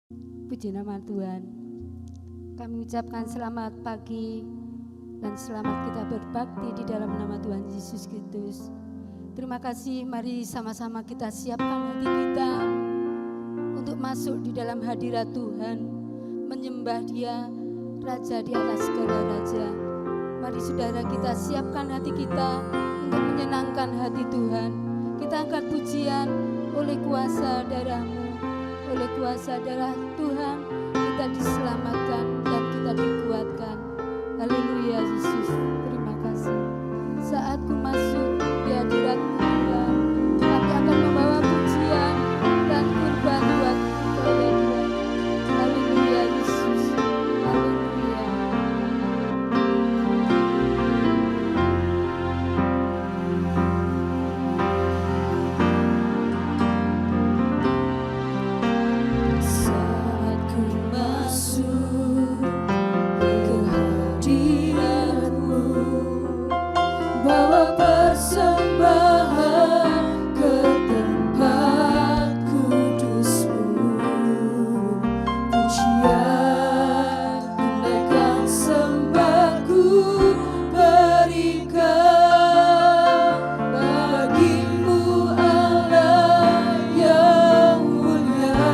Puji nama Tuhan. Kami ucapkan selamat pagi dan selamat kita berbakti di dalam nama Tuhan Yesus Kristus. Terima kasih, mari sama-sama kita siapkan hati kita untuk masuk di dalam hadirat Tuhan, menyembah Dia, Raja di atas segala raja. Mari saudara kita siapkan hati kita untuk menyenangkan hati Tuhan. Kita angkat pujian oleh kuasa darah-Mu, oleh kuasa darah Tuhan kita diselamatkan dan kita dikuatkan. Haleluya Yesus, terima kasih. Saat ku masuk di hadirat-Mu Tuhan, kami akan membawa pujian dan kurban buat kepada Tuhan. Haleluya Yesus, haleluya. Saat ku masuk ke hadirat-Mu, bawa persembahan ke tempat kudus-Mu. Pujian menaikkan sembahku berikan bagimu Allah yang mulia.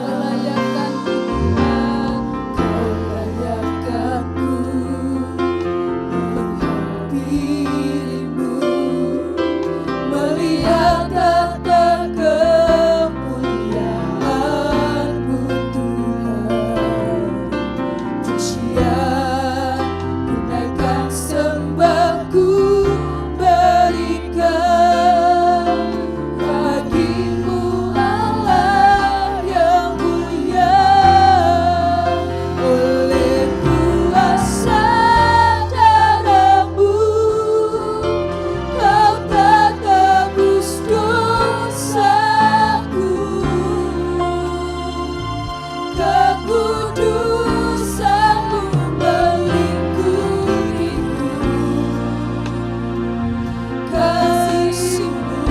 Kau layakkan dirimu melihat tata kemuliaan-Mu Tuhan. Pujian menaikkan sembahku berikan bagimu Allah yang mulia. Oleh kuasa darah-Mu Kau telah tebus dosaku, kekudusan-Mu melingkuriku, kasih-Mu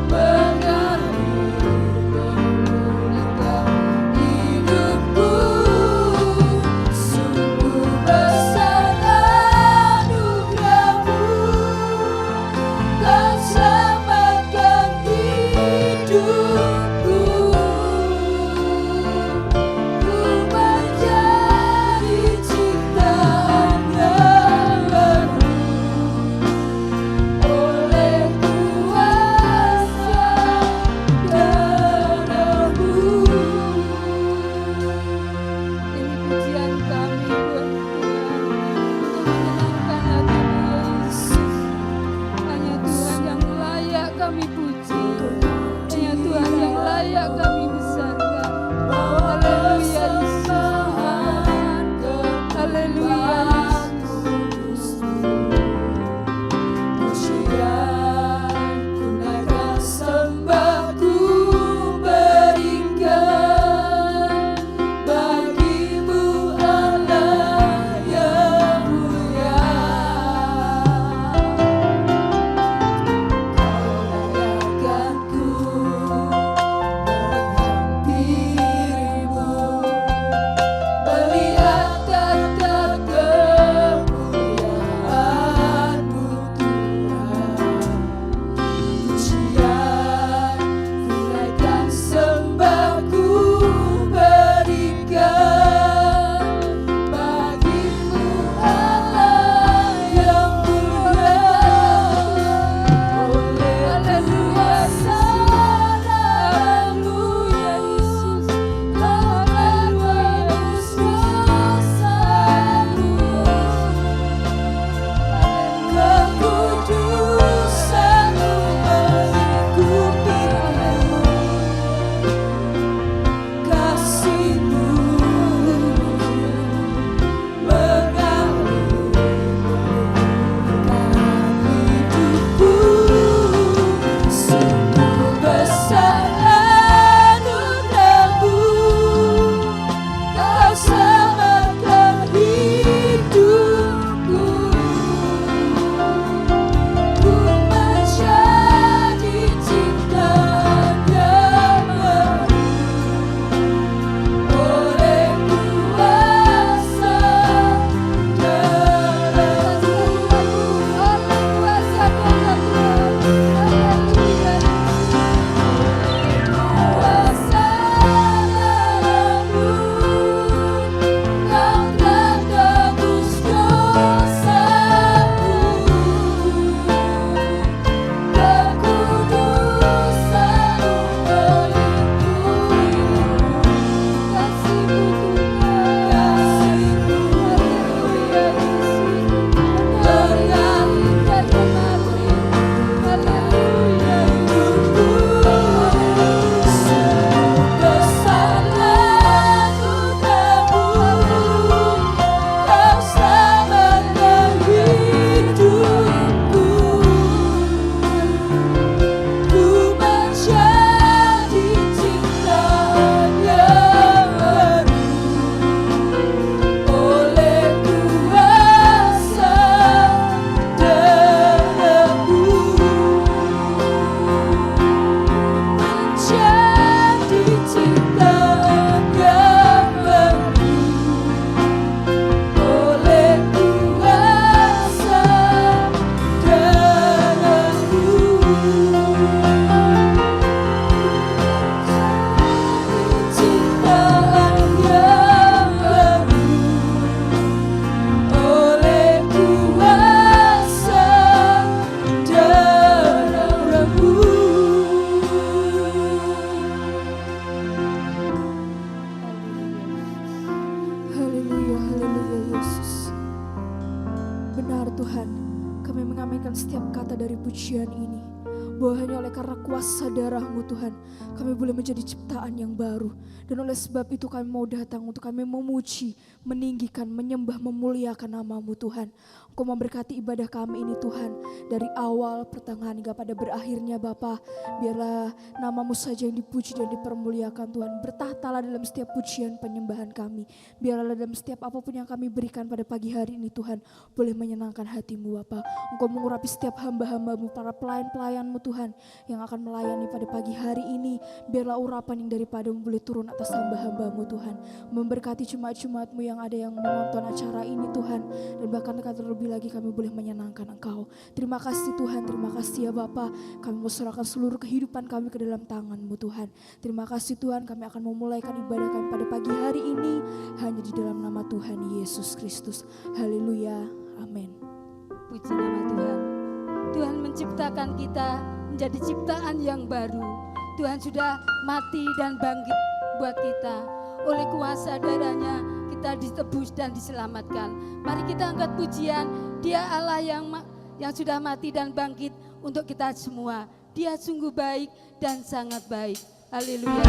mengalir memulihkan hidupku. Sungguh besar anugerah-Mu, Kau selamatkan hidupku. Ku menjadi ciptaan yang baru oleh kuasa darah-Mu. Ini pujian kami buat Tuhan, untuk menyenangkan hati-Mu Yesus. Hanya Tuhan yang layak kami puji, hanya Tuhan yang layak kami besarkan. Haleluya Yesus, haleluya Yesus. Pujian menaikkan sembahku berikan bagimu Allah yang mulia. Kau layakkan ku pujian ini. Bahwa hanya oleh karena kuasa darah-Mu Tuhan, kami boleh menjadi ciptaan yang baru. Dan oleh sebab itu kami mau datang untuk kami memuji, meninggikan, menyembah, memuliakan nama-Mu Tuhan. Engkau memberkati ibadah kami ini Tuhan, dari awal, pertengahan hingga pada berakhirnya Bapa. Biarlah nama-Mu saja yang dipuji dan dipermuliakan Tuhan. Bertahtalah dalam setiap pujian penyembahan kami. Biarlah dalam setiap apapun yang kami berikan pada pagi hari ini Tuhan, boleh menyenangkan hati-Mu Bapa. Engkau mengurapi setiap hamba-hamba-Mu, para pelayan-pelayan-Mu Tuhan yang akan melayani pada pagi hari ini. Biarlah urapan yang daripada-Mu boleh turun atas hamba-hamba-Mu Tuhan. Memberkati jemaat-jemaat-Mu yang ada yang menonton acara ini Tuhan. Dan bahkan terlebih lagi kami boleh menyenangkan Engkau. Terima kasih Tuhan, terima kasih ya Bapa. Kami mau serahkan seluruh kehidupan kami ke dalam tangan-Mu Tuhan. Terima kasih Tuhan, kami akan memulaikan ibadah kami pada pagi hari ini hanya di dalam nama Tuhan Yesus Kristus. Haleluya, amin. Puji nama Tuhan. Tuhan menciptakan kita menjadi ciptaan yang baru. Tuhan sudah mati dan bangkit buat kita. Oleh kuasa darahnya kita ditebus dan diselamatkan. Mari kita angkat pujian. Dia Allah yang sudah mati dan bangkit untuk kita semua. Dia sungguh baik dan sangat baik. Haleluya.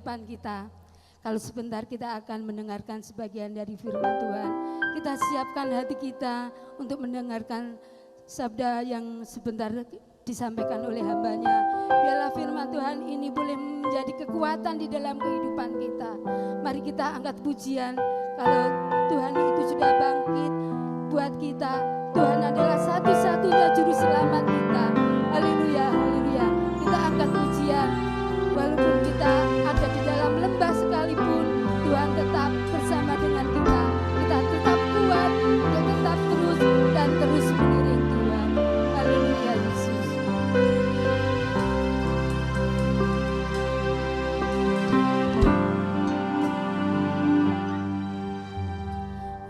kehidupan kita. Kalau sebentar kita akan mendengarkan sebagian dari firman Tuhan, kita siapkan hati kita untuk mendengarkan sabda yang sebentar disampaikan oleh hambanya. Biarlah firman Tuhan ini boleh menjadi kekuatan di dalam kehidupan kita. Mari kita angkat pujian. Kalau Tuhan itu sudah bangkit buat kita, Tuhan adalah satu-satunya juru selamat kita. Haleluya, haleluya. Kita angkat pujian. Walaupun kita ada di dalam lembah sekalipun, Tuhan tetap bersama dengan kita. Kita tetap kuat, kita tetap terus dan terus mengiring Tuhan. Haleluya Yesus.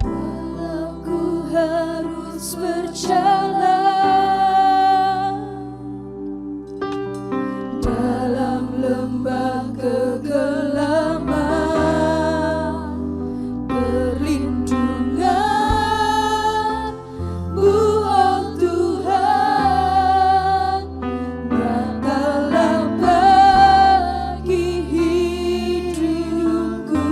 Walau ku harus berjalan dalam lembah kegelapan, perlindungan-Mu, oh Tuhan, nyatalah bagi hidupku.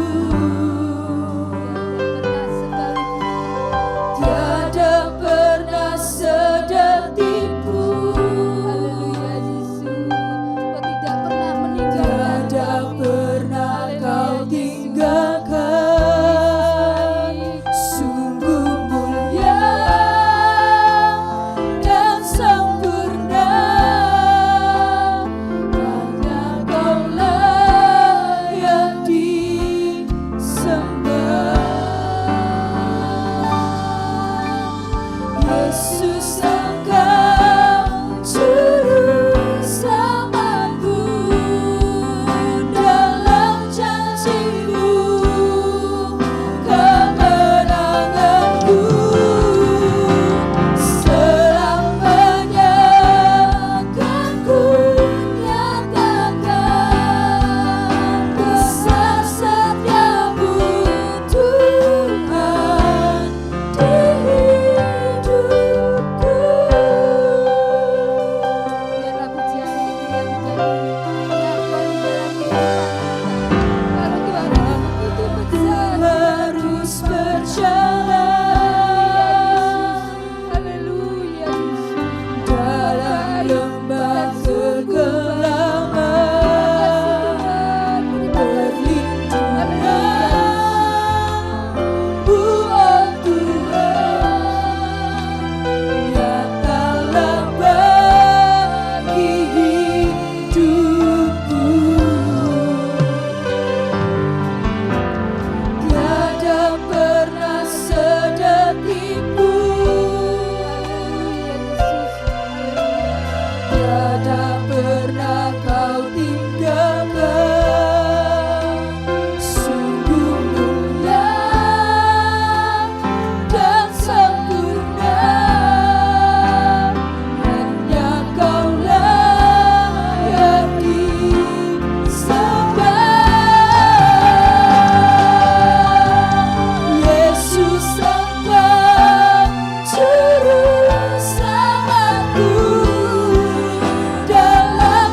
Tiada pernah sedetik pun, Haleluya Yesus. Kau tidak pernah meninggalkan tiada kami. pernah Kau tinggalkan. Sungguh mulia dan sempurna, hanya Kau layak disembah. Yesus, Engkau juru selamatku, dalam janji-Mu kemenanganku. Selamanya kan ku nyatakan besar setiamu Tuhan di hidupku. Biarlah pujian ini yang menjadi pengakuan di dalam kehidupan kita. Kalau Tuhan itu begitu besar. Harus berjalan Haleluya Yesus. dalam lembah kegelapan, perlindungan-Mu, oh Tuhan, nyatalah bagi hidupku. Tiada pernah sedetik pun, tiada pernah Kau tinggalkan. Sungguh mulia dan sempurna, hanya Kau layak disembah. Yesus, Engkau juru selamatku, dalam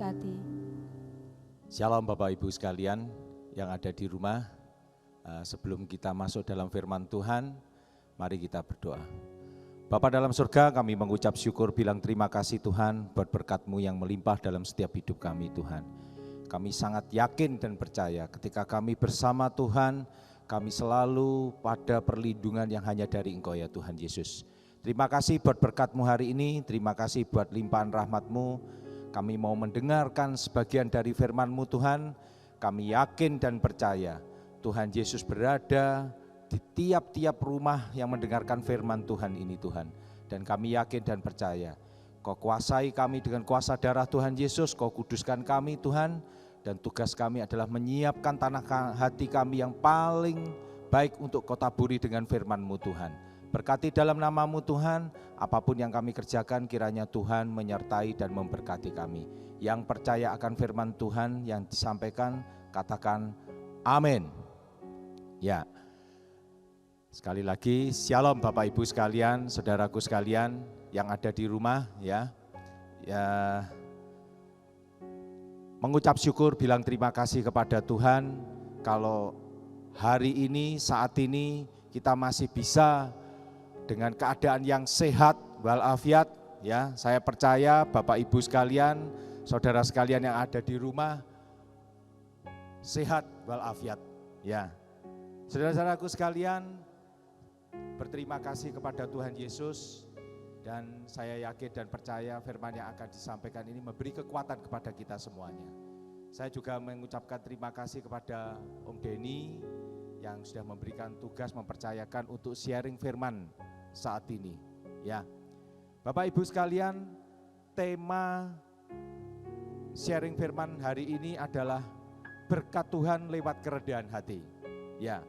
memberkati. Shalom Bapak Ibu sekalian yang ada di rumah. Sebelum kita masuk dalam firman Tuhan, mari kita berdoa. Bapa dalam surga, kami mengucap syukur bilang terima kasih Tuhan buat berkat-Mu yang melimpah dalam setiap hidup kami Tuhan. Kami sangat yakin dan percaya ketika kami bersama Tuhan, kami selalu pada perlindungan yang hanya dari Engkau ya Tuhan Yesus. Terima kasih buat berkat-Mu hari ini, terima kasih buat limpahan rahmat-Mu. Kami mau mendengarkan sebagian dari firman-Mu Tuhan. Kami yakin dan percaya Tuhan Yesus berada di tiap-tiap rumah yang mendengarkan firman Tuhan ini Tuhan. Dan kami yakin dan percaya Kau kuasai kami dengan kuasa darah Tuhan Yesus, Kau kuduskan kami Tuhan. Dan tugas kami adalah menyiapkan tanah hati kami yang paling baik untuk Kau taburi dengan firman-Mu Tuhan. Berkati dalam nama-Mu Tuhan, apapun yang kami kerjakan kiranya Tuhan menyertai dan memberkati kami. Yang percaya akan firman Tuhan yang disampaikan, katakan amin. Ya, sekali lagi shalom Bapak Ibu sekalian, saudaraku sekalian yang ada di rumah ya. Mengucap syukur, bilang terima kasih kepada Tuhan kalau hari ini, saat ini kita masih bisa dengan keadaan yang sehat walafiat ya. Saya percaya Bapak Ibu sekalian, saudara sekalian yang ada di rumah sehat walafiat ya. Saudara-saudaraku sekalian, berterima kasih kepada Tuhan Yesus dan saya yakin dan percaya firman yang akan disampaikan ini memberi kekuatan kepada kita semuanya. Saya juga mengucapkan terima kasih kepada Om Denny yang sudah memberikan tugas mempercayakan untuk sharing firman saat ini ya. Bapak Ibu sekalian, tema sharing firman hari ini adalah berkat Tuhan lewat kerendahan hati ya.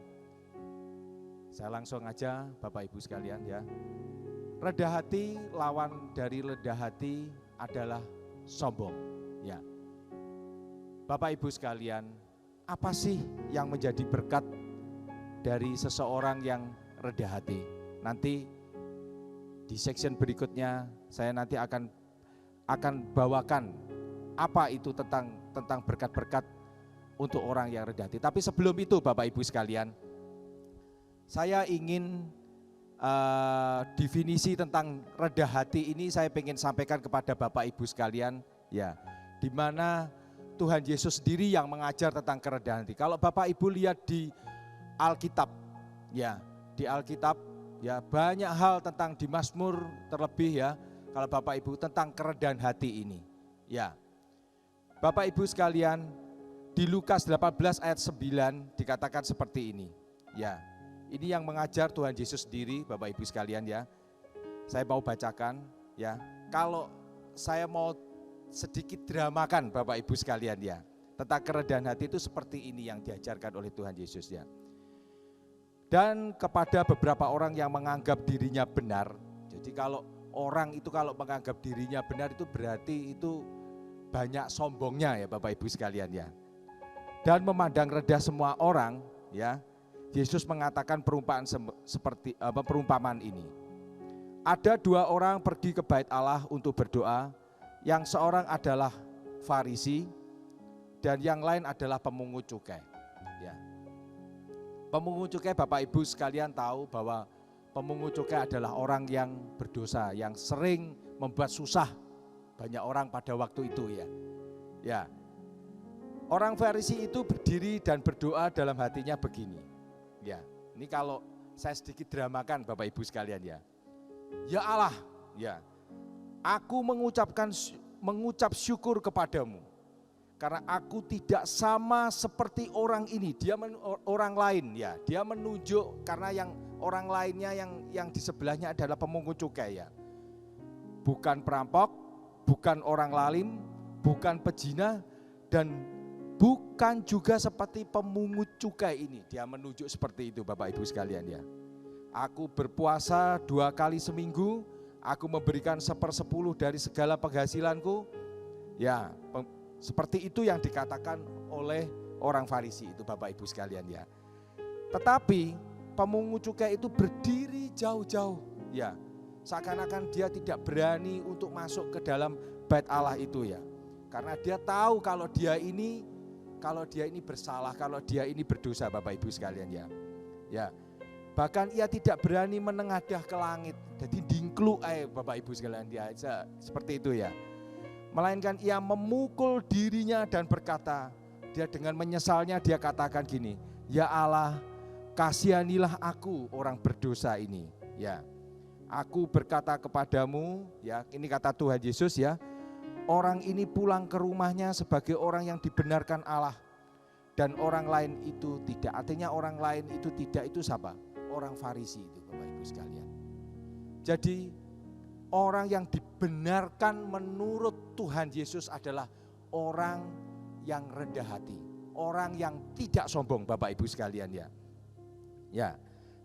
Saya langsung aja Bapak Ibu sekalian ya. Rendah hati, lawan dari rendah hati adalah sombong ya. Bapak Ibu sekalian, apa sih yang menjadi berkat dari seseorang yang rendah hati? Nanti di section berikutnya saya nanti akan bawakan apa itu tentang berkat-berkat untuk orang yang rendah hati. Tapi sebelum itu Bapak Ibu sekalian, saya ingin definisi tentang rendah hati ini saya ingin sampaikan kepada Bapak Ibu sekalian ya, di mana Tuhan Yesus sendiri yang mengajar tentang kerendahan hati. Kalau Bapak Ibu lihat di Alkitab ya, di Alkitab ya banyak hal tentang di Mazmur terlebih ya, kalau Bapak Ibu tentang kerendahan hati ini ya. Bapak Ibu sekalian, di Lukas 18 ayat 9 dikatakan seperti ini ya. Ini yang mengajar Tuhan Yesus sendiri Bapak Ibu sekalian ya. Saya mau bacakan ya. Kalau saya mau sedikit dramakan Bapak Ibu sekalian ya, tentang kerendahan hati itu seperti ini yang diajarkan oleh Tuhan Yesus ya. Dan kepada beberapa orang yang menganggap dirinya benar, jadi kalau orang itu kalau menganggap dirinya benar itu berarti itu banyak sombongnya ya Bapak Ibu sekalian ya. Dan memandang rendah semua orang ya, Yesus mengatakan perumpamaan ini. Ada dua orang pergi ke bait Allah untuk berdoa, yang seorang adalah Farisi dan yang lain adalah pemungut cukai ya. Pemungut cukai Bapak Ibu sekalian tahu bahwa pemungut cukai adalah orang yang berdosa, yang sering membuat susah banyak orang pada waktu itu ya. Ya. Orang Farisi itu berdiri dan berdoa dalam hatinya begini. Ya, ini kalau saya sedikit dramakan Bapak Ibu sekalian ya. Ya Allah, ya. Aku mengucap syukur kepadamu. Karena aku tidak sama seperti orang ini, dia orang lain ya. Dia menunjuk karena yang orang lainnya yang di sebelahnya adalah pemungut cukai ya. Bukan perampok, bukan orang lain, bukan pezina dan bukan juga seperti pemungut cukai ini. Dia menunjuk seperti itu Bapak Ibu sekalian ya. Aku berpuasa 2 kali seminggu, aku memberikan 1/10 dari segala penghasilanku. Ya, seperti itu yang dikatakan oleh orang Farisi itu Bapak Ibu sekalian ya. Tetapi pemungut cukai itu berdiri jauh-jauh ya. Seakan-akan dia tidak berani untuk masuk ke dalam bait Allah itu ya. Karena dia tahu kalau dia ini bersalah, kalau dia ini berdosa, Bapak Ibu sekalian ya. Ya. Bahkan ia tidak berani menengadah ke langit. Jadi dingkluk Bapak Ibu sekalian dia seperti itu ya. Melainkan ia memukul dirinya dan berkata, dia dengan menyesalnya dia katakan gini, ya Allah, kasihanilah aku orang berdosa ini. Ya, aku berkata kepadamu, ya ini kata Tuhan Yesus ya, orang ini pulang ke rumahnya sebagai orang yang dibenarkan Allah, dan orang lain itu tidak. Artinya orang lain itu tidak itu siapa? Orang Farisi itu Bapak Ibu sekalian. Jadi orang yang dibenarkan menurut Tuhan Yesus adalah orang yang rendah hati, orang yang tidak sombong Bapak Ibu sekalian ya. Ya,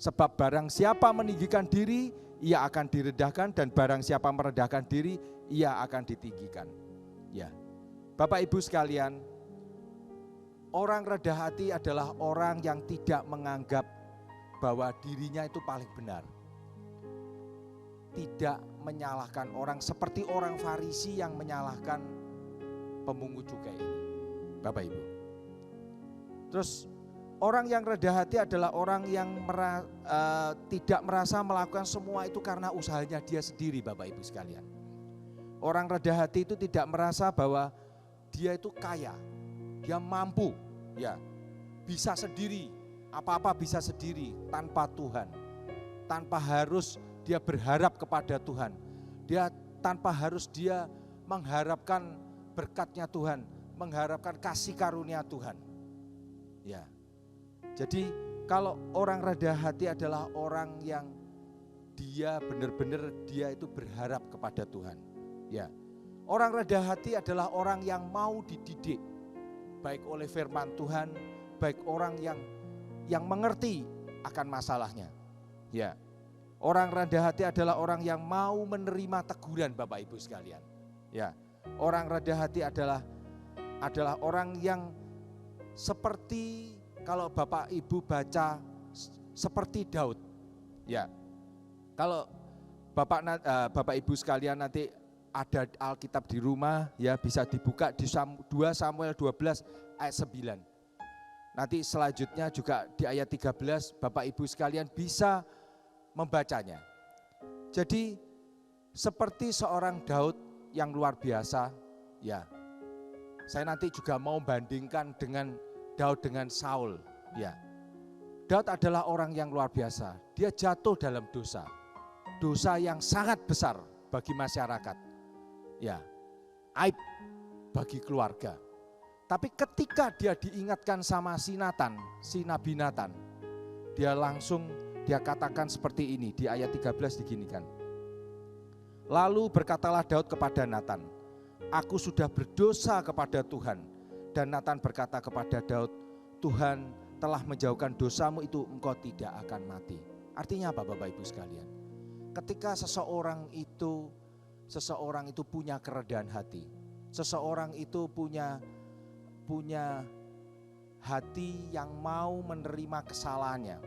sebab barang siapa meninggikan diri, ia akan direndahkan, dan barang siapa merendahkan diri, ia akan ditinggikan. Ya, Bapak Ibu sekalian, orang rendah hati adalah orang yang tidak menganggap bahwa dirinya itu paling benar. Tidak menyalahkan orang seperti orang Farisi yang menyalahkan pemungut cukai ini, Bapak Ibu. Terus orang yang rendah hati adalah orang yang tidak merasa melakukan semua itu karena usahanya dia sendiri, Bapak Ibu sekalian. Orang rendah hati itu tidak merasa bahwa dia itu kaya, dia mampu, ya bisa sendiri, apa-apa bisa sendiri tanpa Tuhan, tanpa harus dia berharap kepada Tuhan, dia tanpa harus dia mengharapkan berkatnya Tuhan, mengharapkan kasih karunia Tuhan. Ya, jadi kalau orang rendah hati adalah orang yang dia benar-benar dia itu berharap kepada Tuhan. Ya, orang rendah hati adalah orang yang mau dididik, baik oleh firman Tuhan, baik orang yang mengerti akan masalahnya. Ya, orang rendah hati adalah orang yang mau menerima teguran Bapak Ibu sekalian. Ya, orang rendah hati adalah orang yang seperti kalau Bapak Ibu baca seperti Daud. Ya, kalau Bapak Ibu sekalian nanti ada Alkitab di rumah ya, bisa dibuka di 2 Samuel 12 ayat 9. Nanti selanjutnya juga di ayat 13 Bapak Ibu sekalian bisa membacanya. Jadi seperti seorang Daud yang luar biasa ya. Saya nanti juga mau bandingkan dengan Daud dengan Saul ya. Daud adalah orang yang luar biasa. Dia jatuh dalam dosa. Dosa yang sangat besar bagi masyarakat. Ya, aib bagi keluarga. Tapi ketika dia diingatkan sama si Nabi Natan, dia katakan seperti ini di ayat 13 diginikan. Lalu berkatalah Daud kepada Natan, aku sudah berdosa kepada Tuhan. Dan Natan berkata kepada Daud, Tuhan telah menjauhkan dosamu itu, engkau tidak akan mati. Artinya apa Bapak Ibu sekalian? Ketika seseorang itu punya kerendahan hati, seseorang itu punya hati yang mau menerima kesalahannya.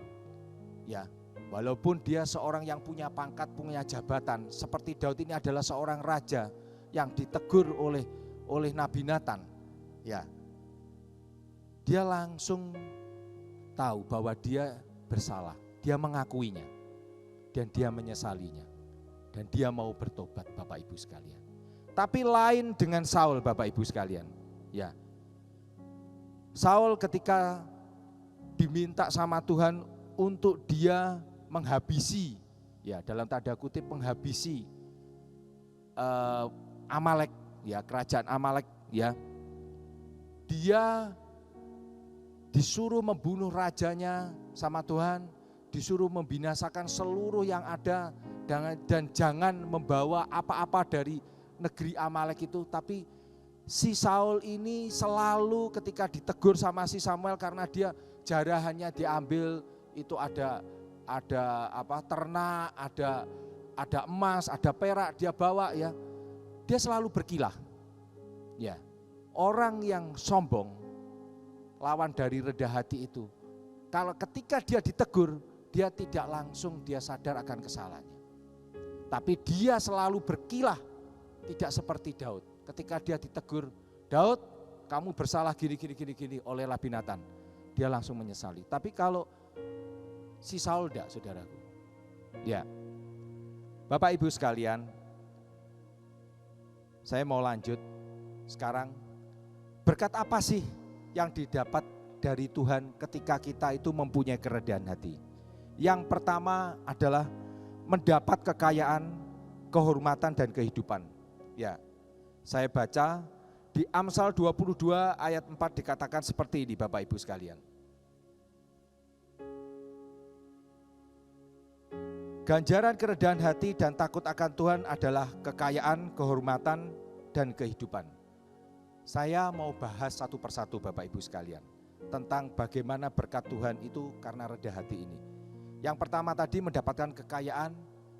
Ya, walaupun dia seorang yang punya pangkat, punya jabatan, seperti Daud ini adalah seorang raja yang ditegur oleh Nabi Natan. Ya, dia langsung tahu bahwa dia bersalah, dia mengakuinya dan dia menyesalinya. Dan dia mau bertobat Bapak Ibu sekalian. Tapi lain dengan Saul Bapak Ibu sekalian. Ya, Saul ketika diminta sama Tuhan untuk dia menghabisi, ya dalam tanda kutip menghabisi Amalek, ya kerajaan Amalek, ya dia disuruh membunuh rajanya sama Tuhan, disuruh membinasakan seluruh yang ada dan jangan membawa apa-apa dari negeri Amalek itu. Tapi si Saul ini selalu ketika ditegur sama si Samuel, karena dia jarahannya diambil, itu ada ternak, ada emas, ada perak dia bawa ya. Dia selalu berkilah. Ya. Orang yang sombong, lawan dari rendah hati itu, kalau ketika dia ditegur, dia tidak langsung dia sadar akan kesalahannya. Tapi dia selalu berkilah, tidak seperti Daud. Ketika dia ditegur, Daud, kamu bersalah gini olehlah binatang. Dia langsung menyesali. Tapi kalau si Saul enggak, saudaraku. Ya, Bapak Ibu sekalian, saya mau lanjut. Sekarang, berkat apa sih yang didapat dari Tuhan ketika kita itu mempunyai kerendahan hati? Yang pertama adalah mendapat kekayaan, kehormatan dan kehidupan. Ya, saya baca di Amsal 22 ayat 4 dikatakan seperti ini Bapak Ibu sekalian. Ganjaran kerendahan hati dan takut akan Tuhan adalah kekayaan, kehormatan dan kehidupan. Saya mau bahas satu persatu Bapak Ibu sekalian tentang bagaimana berkat Tuhan itu karena rendah hati ini. Yang pertama tadi mendapatkan kekayaan,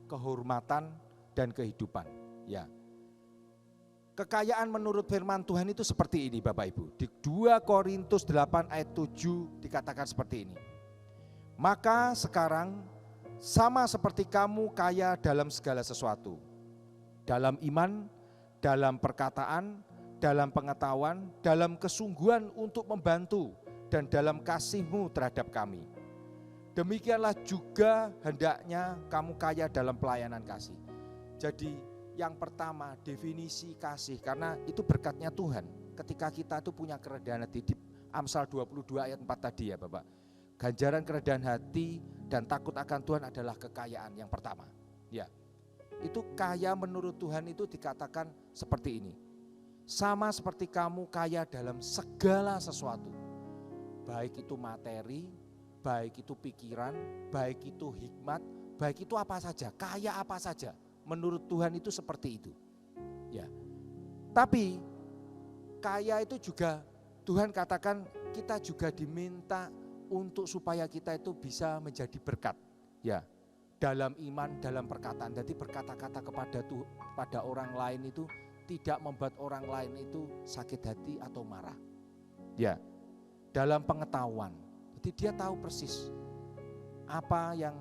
kehormatan dan kehidupan. Ya. Kekayaan menurut firman Tuhan itu seperti ini Bapak Ibu. Di 2 Korintus 8 ayat 7 dikatakan seperti ini. Maka sekarang sama seperti kamu kaya dalam segala sesuatu. Dalam iman, dalam perkataan, dalam pengetahuan, dalam kesungguhan untuk membantu, dan dalam kasihmu terhadap kami. Demikianlah juga hendaknya kamu kaya dalam pelayanan kasih. Jadi yang pertama definisi kasih, karena itu berkatnya Tuhan. Ketika kita itu punya kerendahan hati, di Amsal 22 ayat 4 tadi ya Bapak. Ganjaran kerendahan hati dan takut akan Tuhan adalah kekayaan yang pertama. Ya, itu kaya menurut Tuhan itu dikatakan seperti ini. Sama seperti kamu kaya dalam segala sesuatu. Baik itu materi, baik itu pikiran, baik itu hikmat, baik itu apa saja, kaya apa saja. Menurut Tuhan itu seperti itu. Ya. Tapi kaya itu juga Tuhan katakan kita juga diminta untuk supaya kita itu bisa menjadi berkat. Ya. Dalam iman, dalam perkataan. Jadi berkata-kata kepada orang lain itu tidak membuat orang lain itu sakit hati atau marah. Ya. Dalam pengetahuan. Jadi dia tahu persis apa yang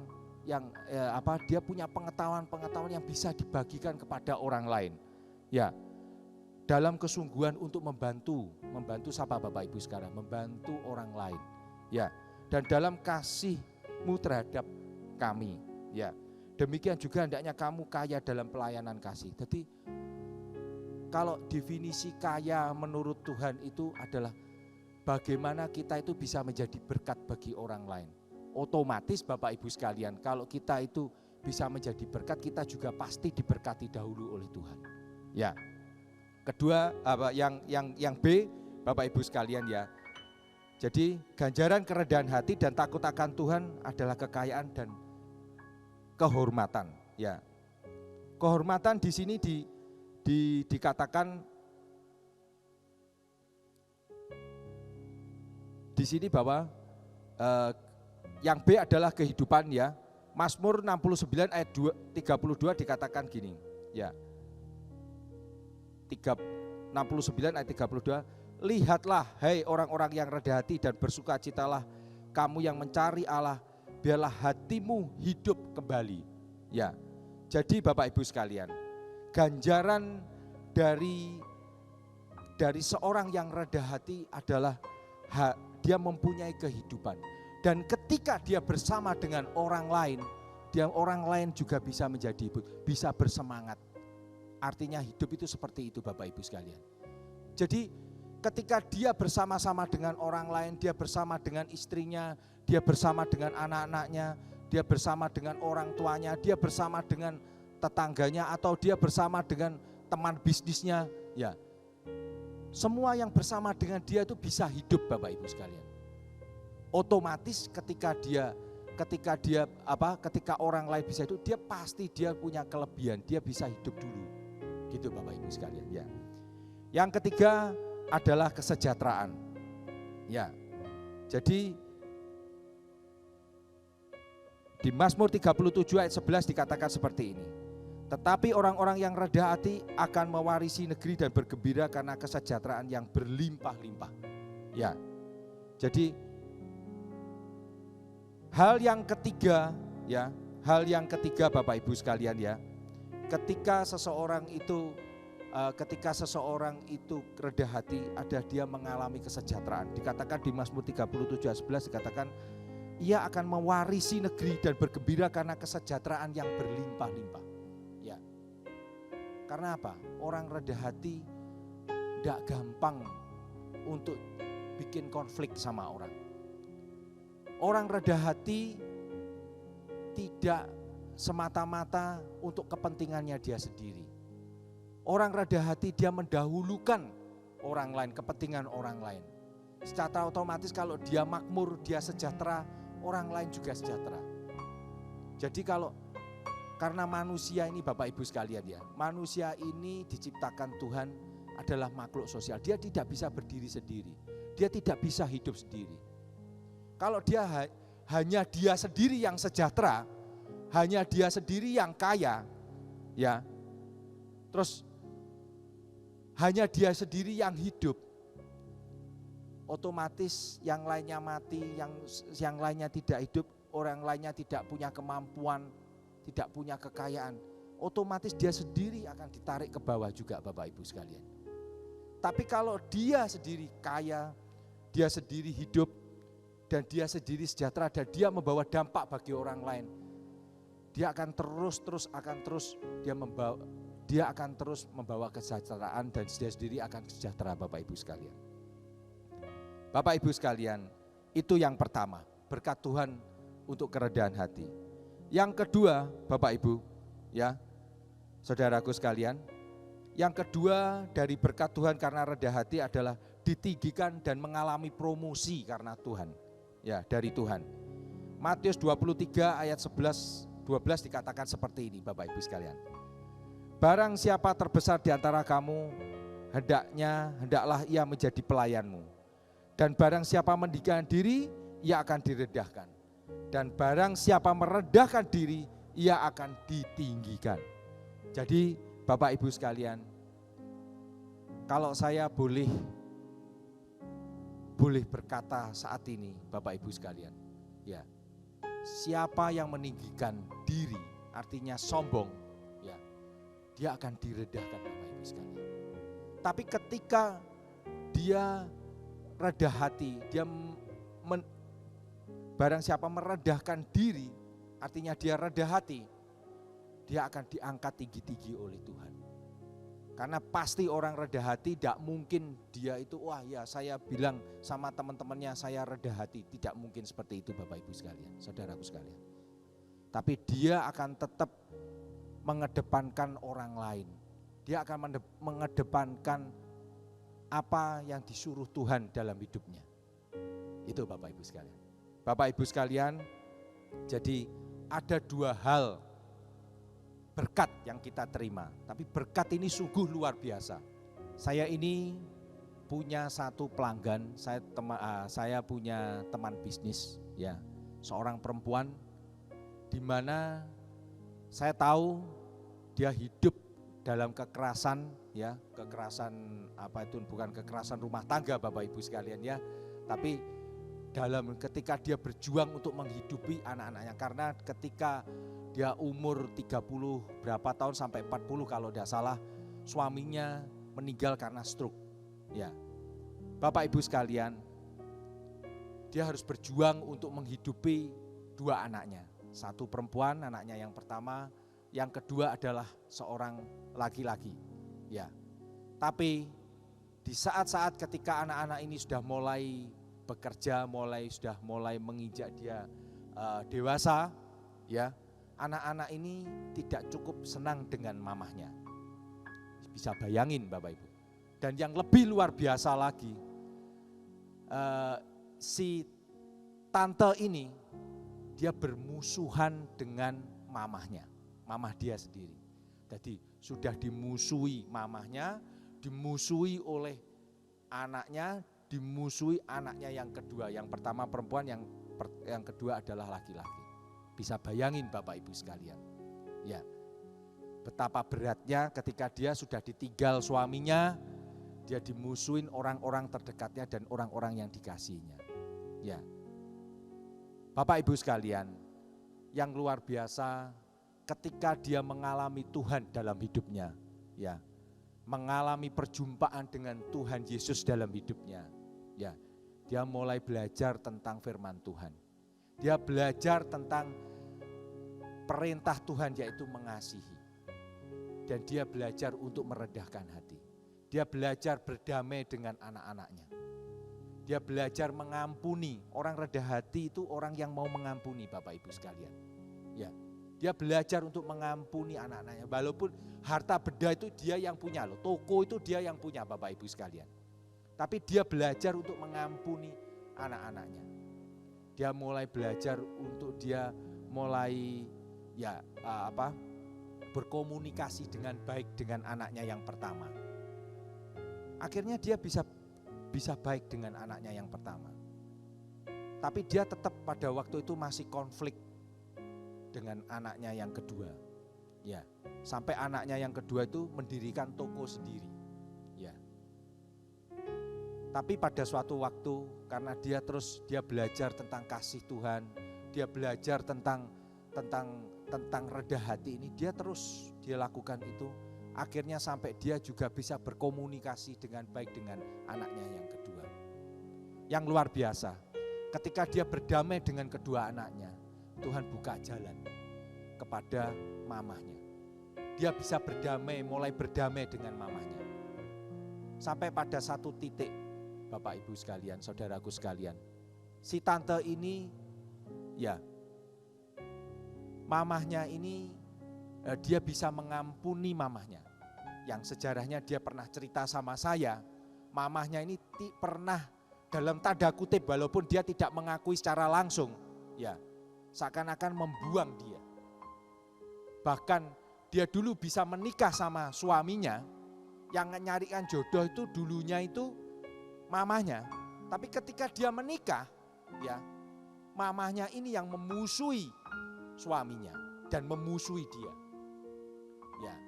dia punya pengetahuan yang bisa dibagikan kepada orang lain. Ya. Dalam kesungguhan untuk membantu siapa Bapak Ibu sekarang? Membantu orang lain. Ya. Dan dalam kasihmu terhadap kami. Ya. Demikian juga hendaknya kamu kaya dalam pelayanan kasih. Jadi kalau definisi kaya menurut Tuhan itu adalah bagaimana kita itu bisa menjadi berkat bagi orang lain. Otomatis Bapak Ibu sekalian, kalau kita itu bisa menjadi berkat, kita juga pasti diberkati dahulu oleh Tuhan. Ya. Kedua, yang B, Bapak Ibu sekalian ya. Jadi ganjaran kerendahan hati dan takut akan Tuhan adalah kekayaan dan kehormatan. Ya. Kehormatan di sini dikatakan di sini bahwa yang B adalah kehidupan ya. Mazmur 69 ayat 32 dikatakan gini. Ya. 69 ayat 32. Lihatlah hai orang-orang yang rendah hati dan bersukacitalah kamu yang mencari Allah, biarlah hatimu hidup kembali. Ya. Jadi Bapak Ibu sekalian, ganjaran dari seorang yang rendah hati adalah dia mempunyai kehidupan. Dan ketika dia bersama dengan orang lain, orang lain juga bisa menjadi bisa bersemangat. Artinya hidup itu seperti itu Bapak Ibu sekalian. Jadi ketika dia bersama-sama dengan orang lain, dia bersama dengan istrinya, dia bersama dengan anak-anaknya, dia bersama dengan orang tuanya, dia bersama dengan tetangganya, atau dia bersama dengan teman bisnisnya, ya. Semua yang bersama dengan dia itu bisa hidup Bapak Ibu sekalian. Otomatis ketika orang lain bisa hidup, dia pasti dia punya kelebihan, dia bisa hidup dulu. Gitu Bapak Ibu sekalian ya. Yang ketiga adalah kesejahteraan. Ya. Jadi di Mazmur 37 ayat 11 dikatakan seperti ini. Tetapi orang-orang yang rendah hati akan mewarisi negeri dan bergembira karena kesejahteraan yang berlimpah-limpah. Ya. Jadi hal yang ketiga Bapak Ibu sekalian ya. Ketika seseorang itu ketika seseorang itu rendah hati, ada dia mengalami kesejahteraan. Dikatakan di Mazmur 37 ayat 11 dikatakan, ia akan mewarisi negeri dan bergembira karena kesejahteraan yang berlimpah-limpah. Ya. Karena apa? Orang rendah hati tidak gampang untuk bikin konflik sama orang. Orang rendah hati tidak semata-mata untuk kepentingannya dia sendiri. Orang rendah hati dia mendahulukan orang lain, kepentingan orang lain. Secara otomatis kalau dia makmur, dia sejahtera, orang lain juga sejahtera. Jadi karena manusia ini Bapak Ibu sekalian ya, manusia ini diciptakan Tuhan adalah makhluk sosial. Dia tidak bisa berdiri sendiri, dia tidak bisa hidup sendiri. Kalau dia hanya dia sendiri yang sejahtera, hanya dia sendiri yang kaya, ya, terus hanya dia sendiri yang hidup, otomatis yang lainnya mati, yang lainnya tidak hidup, orang lainnya tidak punya kemampuan, tidak punya kekayaan, otomatis dia sendiri akan ditarik ke bawah juga Bapak Ibu sekalian. Tapi kalau dia sendiri kaya, dia sendiri hidup, dan dia sendiri sejahtera, dan dia membawa dampak bagi orang lain, dia akan dia akan terus membawa kesejahteraan dan dia sendiri akan sejahtera Bapak Ibu sekalian. Bapak Ibu sekalian, itu yang pertama, berkat Tuhan untuk kerendahan hati. Yang kedua, Bapak Ibu, ya, saudaraku sekalian, yang kedua dari berkat Tuhan karena rendah hati adalah ditinggikan dan mengalami promosi karena Tuhan, ya, dari Tuhan. Matius 23 ayat 11-12 dikatakan seperti ini Bapak Ibu sekalian. Barang siapa terbesar di antara kamu, hendaklah ia menjadi pelayanmu. Dan barang siapa meninggikan diri, ia akan direndahkan. Dan barang siapa merendahkan diri, ia akan ditinggikan. Jadi Bapak Ibu sekalian, kalau saya boleh berkata saat ini Bapak Ibu sekalian, ya, siapa yang meninggikan diri, artinya sombong, ya, dia akan direndahkan Bapak Ibu sekalian. Tapi ketika dia rendah hati, barang siapa merendahkan diri, artinya dia rendah hati, dia akan diangkat tinggi-tinggi oleh Tuhan. Karena pasti orang rendah hati tidak mungkin dia itu, wah ya saya bilang sama teman-temannya saya rendah hati. Tidak mungkin seperti itu Bapak Ibu sekalian, saudaraku sekalian. Tapi dia akan tetap mengedepankan orang lain. Dia akan mengedepankan apa yang disuruh Tuhan dalam hidupnya. Itu Bapak Ibu sekalian. Bapak Ibu sekalian, jadi ada dua hal berkat yang kita terima, tapi berkat ini sungguh luar biasa. Saya ini punya satu pelanggan, saya punya teman bisnis, ya, seorang perempuan, di mana saya tahu dia hidup dalam kekerasan, ya, kekerasan apa itu, bukan kekerasan rumah tangga Bapak Ibu sekalian ya, tapi ketika dia berjuang untuk menghidupi anak-anaknya, karena ketika dia umur 30 berapa tahun sampai 40 kalau tidak salah, suaminya meninggal karena stroke. Ya, Bapak Ibu sekalian, dia harus berjuang untuk menghidupi dua anaknya. Satu perempuan, anaknya yang pertama, yang kedua adalah seorang laki-laki. Ya, tapi di saat-saat ketika anak-anak ini sudah mulai bekerja, sudah mulai menginjak dia dewasa, ya, anak-anak ini tidak cukup senang dengan mamahnya. Bisa bayangin Bapak Ibu. Dan yang lebih luar biasa lagi, si tante ini dia bermusuhan dengan mamahnya, mamah dia sendiri. Jadi sudah dimusuhi mamahnya, dimusuhi oleh anaknya, dimusuhi anaknya yang kedua. Yang pertama perempuan, yang kedua adalah laki-laki. Bisa bayangin Bapak Ibu sekalian, ya, betapa beratnya ketika dia sudah ditinggal suaminya, dia dimusuhin orang-orang terdekatnya dan orang-orang yang dikasihinya. Ya, Bapak Ibu sekalian, yang luar biasa ketika dia mengalami Tuhan dalam hidupnya, ya, mengalami perjumpaan dengan Tuhan Yesus dalam hidupnya, ya, dia mulai belajar tentang firman Tuhan. Dia belajar tentang perintah Tuhan, yaitu mengasihi. Dan dia belajar untuk meredahkan hati. Dia belajar berdamai dengan anak-anaknya. Dia belajar mengampuni. Orang rendah hati itu orang yang mau mengampuni, Bapak Ibu sekalian. Ya, dia belajar untuk mengampuni anak-anaknya. Walaupun harta benda itu dia yang punya loh, toko itu dia yang punya, Bapak Ibu sekalian. Tapi dia belajar untuk mengampuni anak-anaknya. Dia mulai belajar untuk dia mulai berkomunikasi dengan baik dengan anaknya yang pertama. Akhirnya dia bisa baik dengan anaknya yang pertama. Tapi dia tetap pada waktu itu masih konflik dengan anaknya yang kedua. Ya, sampai anaknya yang kedua itu mendirikan toko sendiri. Ya. Tapi pada suatu waktu karena dia belajar tentang kasih Tuhan, dia belajar tentang rendah hati ini, dia lakukan itu. Akhirnya sampai dia juga bisa berkomunikasi dengan baik dengan anaknya yang kedua. Yang luar biasa, ketika dia berdamai dengan kedua anaknya, Tuhan buka jalan kepada mamahnya. Dia bisa mulai berdamai dengan mamahnya. Sampai pada satu titik, Bapak Ibu sekalian, saudaraku sekalian, si tante ini, ya, mamahnya ini, dia bisa mengampuni mamahnya. Yang sejarahnya dia pernah cerita sama saya, mamahnya ini pernah dalam tanda kutip, walaupun dia tidak mengakui secara langsung, ya, seakan-akan membuang dia. Bahkan dia dulu bisa menikah sama suaminya, yang nyarikan jodoh itu dulunya itu mamahnya. Tapi ketika dia menikah, ya, mamahnya ini yang memusuhi suaminya dan memusuhi dia. Ya,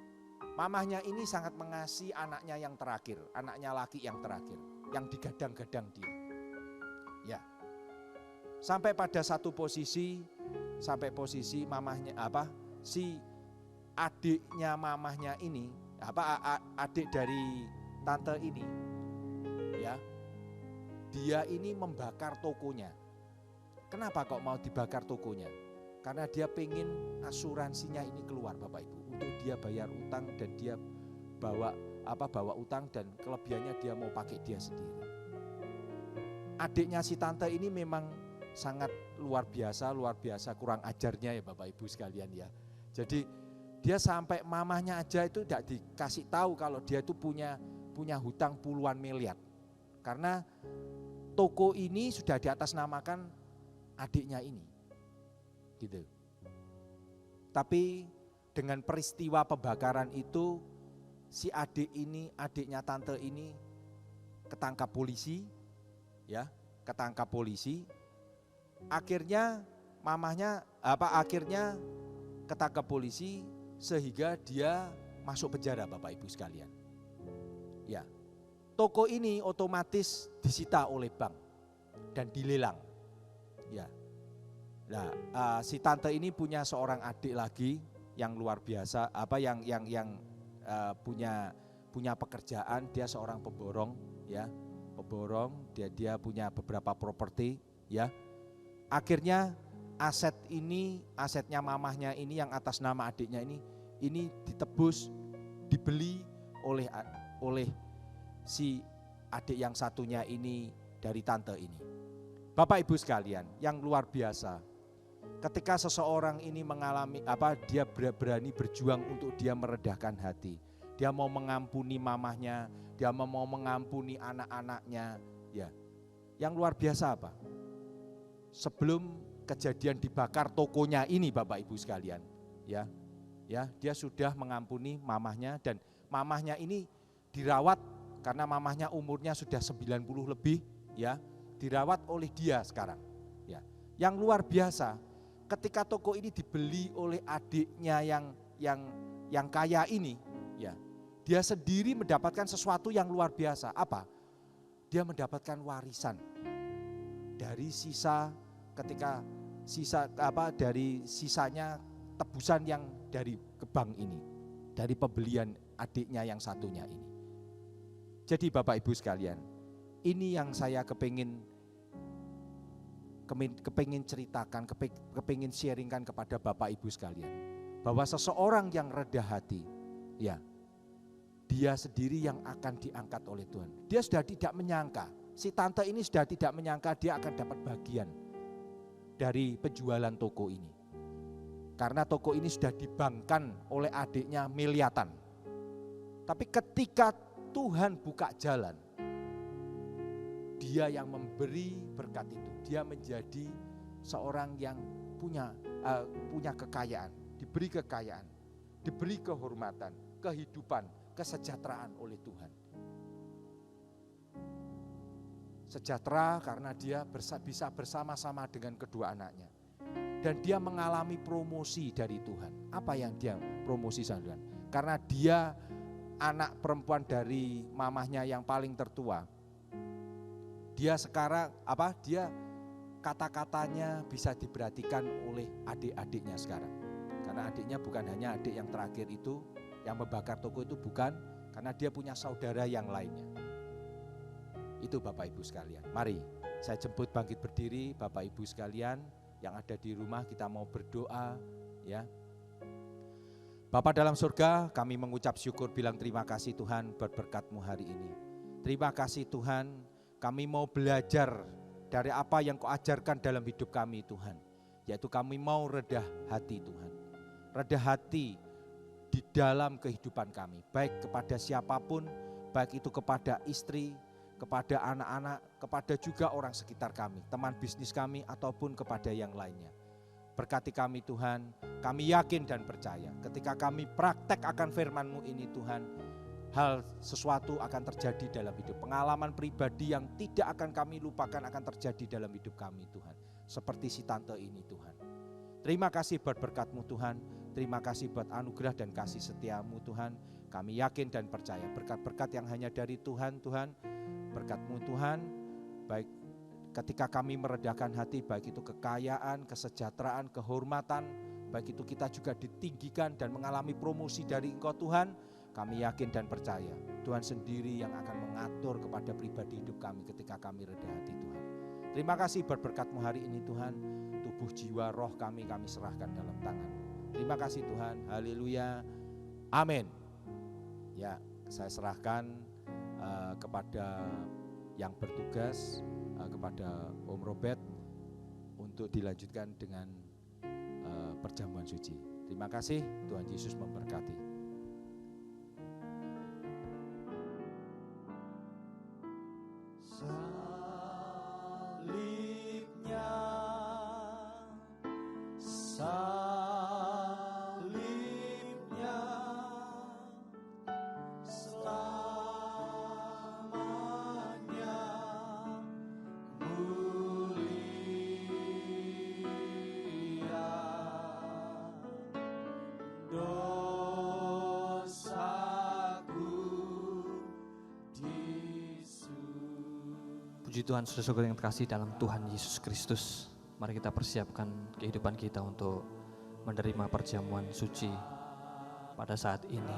mamahnya ini sangat mengasihi anaknya yang terakhir, anaknya laki yang terakhir, yang digadang-gadang dia. Ya, sampai pada satu posisi mamahnya si adiknya mamahnya ini, adik dari tante ini, ya, dia ini membakar tokonya. Kenapa kok mau dibakar tokonya? Karena dia pengen asuransinya ini keluar, Bapak Ibu, untuk dia bayar utang, dan dia bawa utang, dan kelebihannya dia mau pakai dia sendiri. Adiknya si tante ini memang sangat luar biasa kurang ajarnya ya, Bapak Ibu sekalian ya. Jadi dia sampai mamahnya aja itu tidak dikasih tahu kalau dia itu punya hutang puluhan miliar. Karena toko ini sudah diatasnamakan adiknya ini. Gitu. Tapi dengan peristiwa pembakaran itu, si adiknya tante ini ketangkap polisi, ya, ketangkap polisi. Akhirnya ketangkap polisi sehingga dia masuk penjara, Bapak Ibu sekalian. Ya. Toko ini otomatis disita oleh bank dan dilelang. Ya. Nah, si tante ini punya seorang adik lagi yang luar biasa, yang punya pekerjaan, dia seorang pemborong, ya, dia punya beberapa properti, ya. Akhirnya asetnya mamahnya ini yang atas nama adiknya ini ditebus, dibeli oleh si adik yang satunya ini dari tante ini. Bapak Ibu sekalian, yang luar biasa. Ketika seseorang ini dia berani berjuang untuk dia meredahkan hati. Dia mau mengampuni mamahnya, dia mau mengampuni anak-anaknya, ya. Yang luar biasa apa? Sebelum kejadian dibakar tokonya ini, Bapak Ibu sekalian, ya, dia sudah mengampuni mamahnya, dan mamahnya ini dirawat karena mamahnya umurnya sudah 90 lebih, ya, dirawat oleh dia sekarang, ya. Yang luar biasa, ketika toko ini dibeli oleh adiknya yang kaya ini, ya, dia sendiri mendapatkan sesuatu yang luar biasa. Apa? Dia mendapatkan warisan dari dari sisanya tebusan yang dari ke bank ini, dari pembelian adiknya yang satunya ini. Jadi Bapak Ibu sekalian, ini yang saya kepingin ceritakan, kepingin sharingkan kepada Bapak Ibu sekalian. Bahwa seseorang yang rendah hati, ya, dia sendiri yang akan diangkat oleh Tuhan. Dia sudah tidak menyangka, si tante ini sudah tidak menyangka dia akan dapat bagian dari penjualan toko ini. Karena toko ini sudah dibangkan oleh adiknya miliatan. Tapi ketika Tuhan buka jalan, dia yang memberi berkat itu. Dia menjadi seorang yang punya kekayaan, diberi kekayaan, diberi kehormatan, kehidupan, kesejahteraan oleh Tuhan. Sejahtera karena dia bisa bersama-sama dengan kedua anaknya. Dan dia mengalami promosi dari Tuhan. Apa yang dia promosi Tuhan? Karena dia anak perempuan dari mamahnya yang paling tertua. Dia sekarang dia kata-katanya bisa diperhatikan oleh adik-adiknya sekarang. Karena adiknya bukan hanya adik yang terakhir itu, yang membakar toko itu bukan, karena dia punya saudara yang lainnya. Itu Bapak Ibu sekalian. Mari saya jemput bangkit berdiri Bapak Ibu sekalian yang ada di rumah, kita mau berdoa ya. Bapa dalam surga, kami mengucap syukur bilang terima kasih Tuhan buat berkat-Mu hari ini. Terima kasih Tuhan, kami mau belajar dari apa yang Kau ajarkan dalam hidup kami Tuhan. Yaitu kami mau redah hati Tuhan. Redah hati di dalam kehidupan kami. Baik kepada siapapun, baik itu kepada istri, kepada anak-anak, kepada juga orang sekitar kami, teman bisnis kami ataupun kepada yang lainnya. Berkati kami Tuhan, kami yakin dan percaya ketika kami praktek akan firman-Mu ini Tuhan, hal sesuatu akan terjadi dalam hidup. Pengalaman pribadi yang tidak akan kami lupakan akan terjadi dalam hidup kami Tuhan. Seperti si tante ini Tuhan. Terima kasih buat berkat-Mu Tuhan, terima kasih buat anugerah dan kasih setia-Mu Tuhan. Kami yakin dan percaya berkat-berkat yang hanya dari Tuhan Tuhan. Berkat-Mu Tuhan, baik ketika kami meredahkan hati, baik itu kekayaan, kesejahteraan, kehormatan, baik itu kita juga ditinggikan dan mengalami promosi dari Engkau Tuhan, kami yakin dan percaya Tuhan sendiri yang akan mengatur kepada pribadi hidup kami ketika kami rendah hati Tuhan. Terima kasih berkat-Mu hari ini Tuhan, tubuh jiwa roh kami serahkan dalam tangan-Mu. Terima kasih Tuhan, haleluya, amin. Ya, saya serahkan kepada yang bertugas, kepada Om Robert untuk dilanjutkan dengan perjamuan suci. Terima kasih, Tuhan Yesus memberkati. Puji Tuhan, saudara-saudara yang terkasih dalam Tuhan Yesus Kristus. Mari kita persiapkan kehidupan kita untuk menerima perjamuan suci pada saat ini.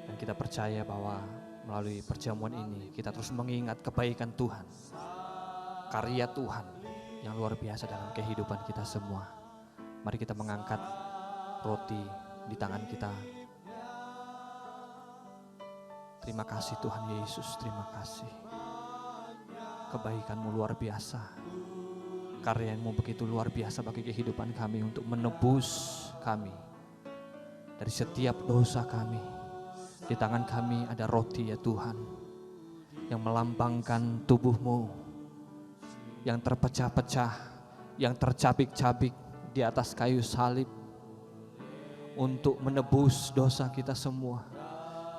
Dan kita percaya bahwa melalui perjamuan ini kita terus mengingat kebaikan Tuhan, karya Tuhan yang luar biasa dalam kehidupan kita semua. Mari kita mengangkat roti di tangan kita. Terima kasih Tuhan Yesus, terima kasih. Kebaikan-Mu luar biasa, karya-Mu begitu luar biasa bagi kehidupan kami untuk menebus kami dari setiap dosa kami. Di tangan kami ada roti ya Tuhan, yang melambangkan tubuh-Mu yang terpecah-pecah, yang tercabik-cabik di atas kayu salib untuk menebus dosa kita semua.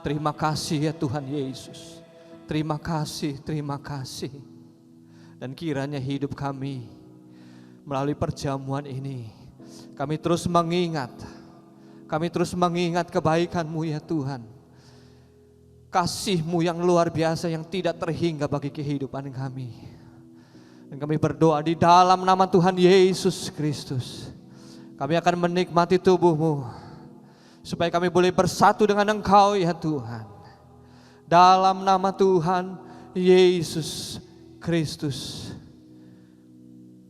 Terima kasih ya Tuhan Yesus, terima kasih, terima kasih. Dan kiranya hidup kami melalui perjamuan ini, kami terus mengingat kebaikan-Mu ya Tuhan. Kasih-Mu yang luar biasa yang tidak terhingga bagi kehidupan kami. Dan kami berdoa di dalam nama Tuhan Yesus Kristus, kami akan menikmati tubuh-Mu supaya kami boleh bersatu dengan Engkau ya Tuhan. Dalam nama Tuhan Yesus Kristus.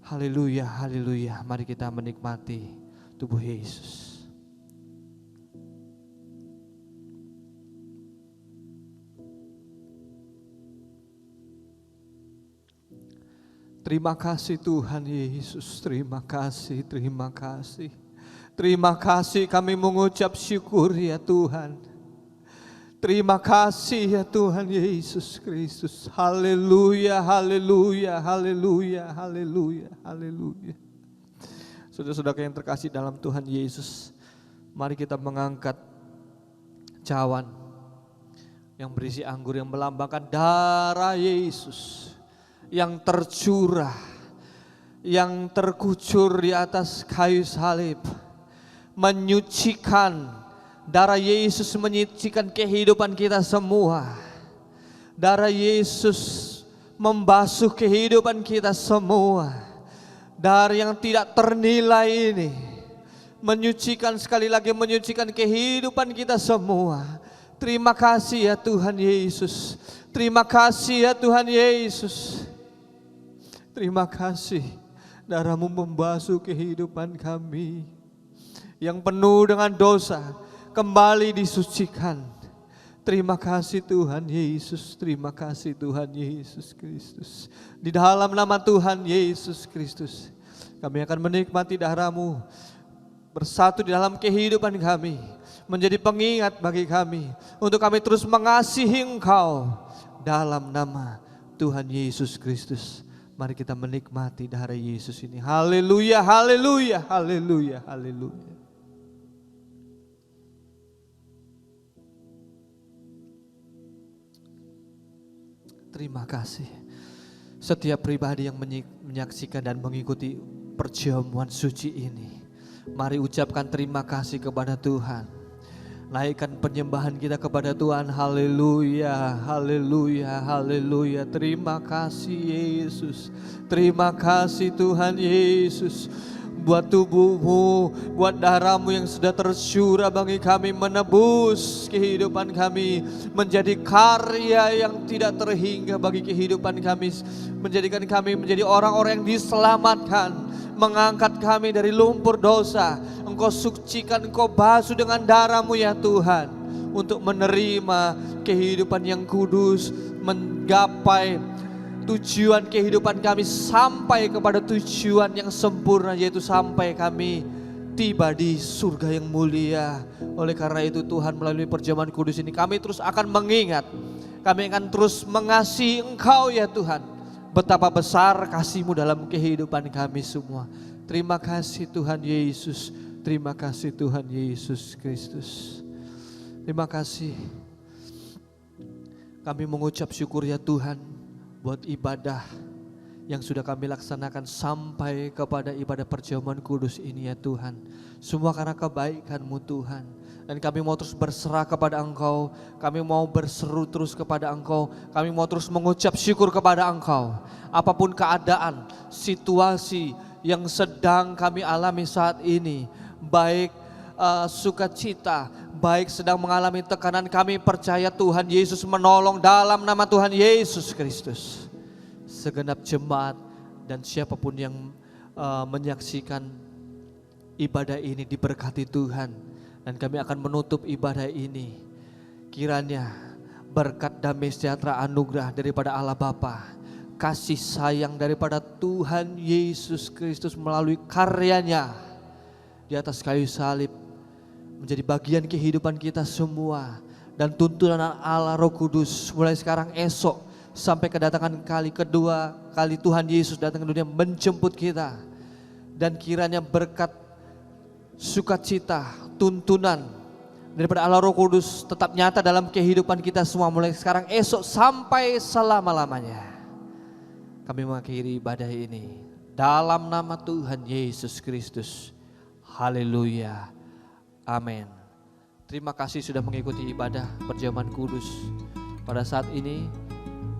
Haleluya, haleluya. Mari kita menikmati tubuh Yesus. Terima kasih Tuhan Yesus, terima kasih, terima kasih. Terima kasih kami mengucap syukur ya Tuhan. Terima kasih ya Tuhan Yesus Kristus. Haleluya, haleluya, haleluya, haleluya, haleluya. Saudara-saudara yang terkasih dalam Tuhan Yesus, mari kita mengangkat cawan yang berisi anggur yang melambangkan darah Yesus yang tercurah, yang terkucur di atas kayu salib, menyucikan. Darah Yesus menyucikan kehidupan kita semua. Darah Yesus membasuh kehidupan kita semua. Darah yang tidak ternilai ini menyucikan, sekali lagi menyucikan kehidupan kita semua. Terima kasih ya Tuhan Yesus. Terima kasih ya Tuhan Yesus. Terima kasih, darah-Mu membasuh kehidupan kami yang penuh dengan dosa, kembali disucikan. Terima kasih Tuhan Yesus, terima kasih Tuhan Yesus Kristus. Di dalam nama Tuhan Yesus Kristus, kami akan menikmati darah-Mu bersatu di dalam kehidupan kami, menjadi pengingat bagi kami, untuk kami terus mengasihi Engkau. Dalam nama Tuhan Yesus Kristus, mari kita menikmati darah Yesus ini. Haleluya, haleluya, haleluya, haleluya. Terima kasih. Setiap pribadi yang menyaksikan dan mengikuti perjamuan suci ini, mari ucapkan terima kasih kepada Tuhan. Naikkan penyembahan kita kepada Tuhan. Haleluya, haleluya, haleluya. Terima kasih Yesus. Terima kasih Tuhan Yesus. Buat tubuh-Mu, buat darah-Mu yang sudah tercurah bagi kami, menebus kehidupan kami, menjadi karya yang tidak terhingga bagi kehidupan kami, menjadikan kami menjadi orang-orang yang diselamatkan, mengangkat kami dari lumpur dosa. Engkau sucikan, Engkau basuh dengan darah-Mu ya Tuhan, untuk menerima kehidupan yang kudus, menggapai tujuan kehidupan kami sampai kepada tujuan yang sempurna, yaitu sampai kami tiba di surga yang mulia. Oleh karena itu Tuhan, melalui perjamuan kudus ini kami terus akan mengingat, kami akan terus mengasihi Engkau ya Tuhan. Betapa besar kasih-Mu dalam kehidupan kami semua. Terima kasih Tuhan Yesus. Terima kasih Tuhan Yesus Kristus. Terima kasih. Kami mengucap syukur ya Tuhan, buat ibadah yang sudah kami laksanakan sampai kepada ibadah perjamuan kudus ini ya Tuhan. Semua karena kebaikan-Mu Tuhan. Dan kami mau terus berserah kepada Engkau. Kami mau berseru terus kepada Engkau. Kami mau terus mengucap syukur kepada Engkau. Apapun keadaan, situasi yang sedang kami alami saat ini, baik sukacita, baik sedang mengalami tekanan, kami percaya Tuhan Yesus menolong dalam nama Tuhan Yesus Kristus. Segenap jemaat dan siapapun yang menyaksikan ibadah ini diberkati Tuhan. Dan kami akan menutup ibadah ini. Kiranya berkat damai sejahtera anugerah daripada Allah Bapa, kasih sayang daripada Tuhan Yesus Kristus melalui karyanya di atas kayu salib menjadi bagian kehidupan kita semua, dan tuntunan Allah Roh Kudus mulai sekarang, esok, sampai kedatangan kali kedua kali Tuhan Yesus datang ke dunia menjemput kita. Dan kiranya berkat sukacita, tuntunan daripada Allah Roh Kudus tetap nyata dalam kehidupan kita semua mulai sekarang, esok, sampai selama-lamanya. Kami mengakhiri ibadah ini dalam nama Tuhan Yesus Kristus. Haleluya. Amin. Terima kasih sudah mengikuti ibadah perjamuan kudus pada saat ini.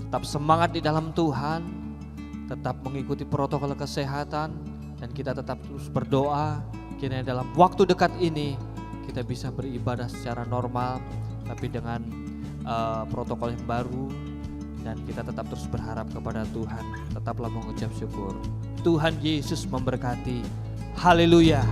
Tetap semangat di dalam Tuhan, tetap mengikuti protokol kesehatan, dan kita tetap terus berdoa kiranya dalam waktu dekat ini kita bisa beribadah secara normal, tapi dengan protokol yang baru, dan kita tetap terus berharap kepada Tuhan, tetaplah mengucap syukur. Tuhan Yesus memberkati. Haleluya.